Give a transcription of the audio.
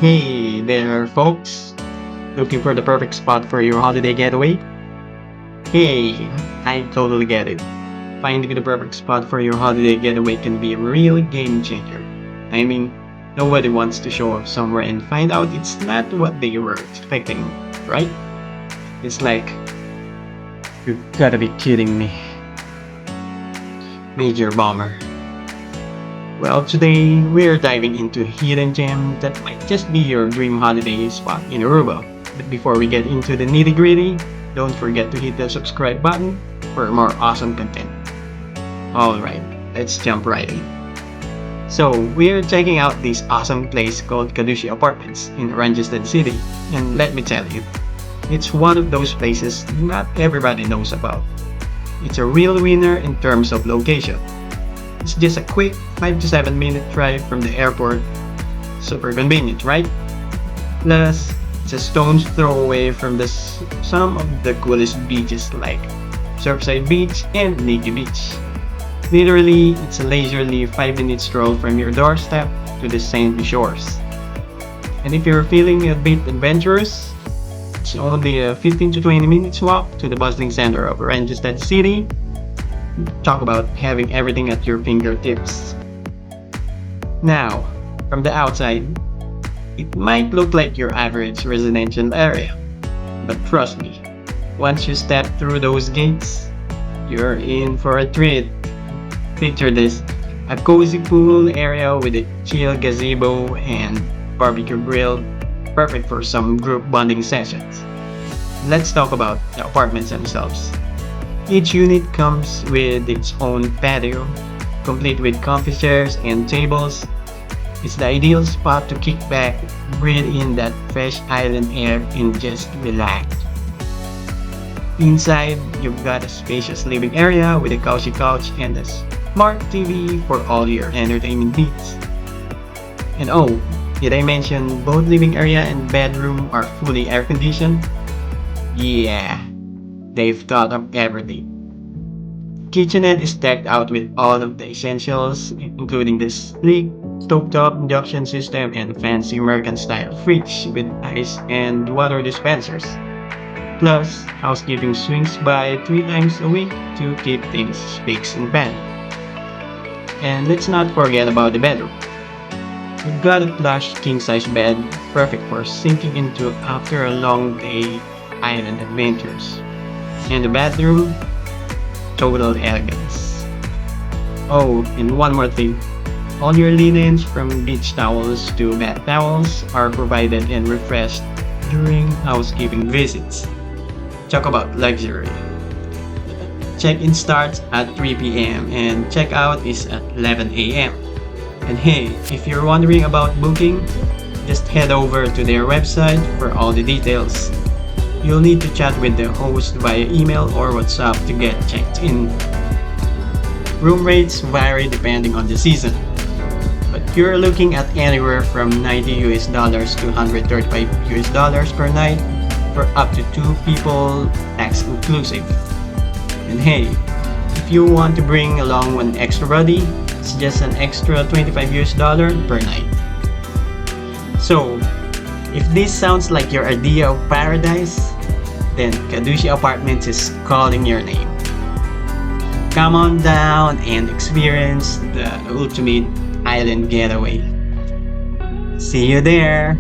Hey there, folks. Looking for the perfect spot for your holiday getaway? Hey, I totally get it. Finding the perfect spot for your holiday getaway can be a real game changer. I mean, nobody wants to show up somewhere and find out it's not what they were expecting, right? It's like, you gotta be kidding me. Major bummer. Well, today we're diving into a hidden gem that might just be your dream holiday spot in Aruba. But before we get into the nitty gritty, don't forget to hit the subscribe button for more awesome content. Alright, let's jump right in. So, we're checking out this awesome place called Cadushi Apartments in Oranjestad City, and let me tell you, it's one of those places not everybody knows about. It's a real winner in terms of location. It's just a quick 5 to 7 minute drive from the airport. Super convenient, right? Plus, it's a stone's throw away from some of the coolest beaches like Surfside Beach and Nikki Beach. Literally, it's a leisurely 5-minute stroll from your doorstep to the sandy shores. And if you're feeling a bit adventurous, it's only a 15 to 20 minutes walk to the bustling center of Oranjestad City. Talk about having everything at your fingertips. Now, from the outside, it might look like your average residential area. But trust me, once you step through those gates, you're in for a treat. Picture this, a cozy pool area with a chill gazebo and barbecue grill, perfect for some group bonding sessions. Let's talk about the apartments themselves. Each unit comes with its own patio, complete with comfy chairs and tables. It's the ideal spot to kick back, breathe in that fresh island air, and just relax. Inside, you've got a spacious living area with a cozy couch and a smart TV for all your entertainment needs. And oh, did I mention both living area and bedroom are fully air conditioned? Yeah, they've thought of everything. Kitchenette is decked out with all of the essentials, including the sleek stovetop induction system and fancy American-style fridge with ice and water dispensers. Plus, housekeeping swings by 3 times a week to keep things spick and pan. And let's not forget about the bedroom. You've got a plush king-size bed, perfect for sinking into after a long day island adventures. And the bathroom, total elegance. Oh, and one more thing. All your linens from beach towels to bath towels are provided and refreshed during housekeeping visits. Talk about luxury. Check-in starts at 3 p.m. and check-out is at 11 a.m. And hey, if you're wondering about booking, just head over to their website for all the details. You'll need to chat with the host via email or WhatsApp to get checked in. Room rates vary depending on the season, but you're looking at anywhere from $90 to $135 per night for up to 2 people, tax inclusive. And hey, if you want to bring along one extra buddy, it's just an extra $25 per night. So, if this sounds like your idea of paradise, then Cadushi Apartments is calling your name. Come on down and experience the ultimate island getaway. See you there!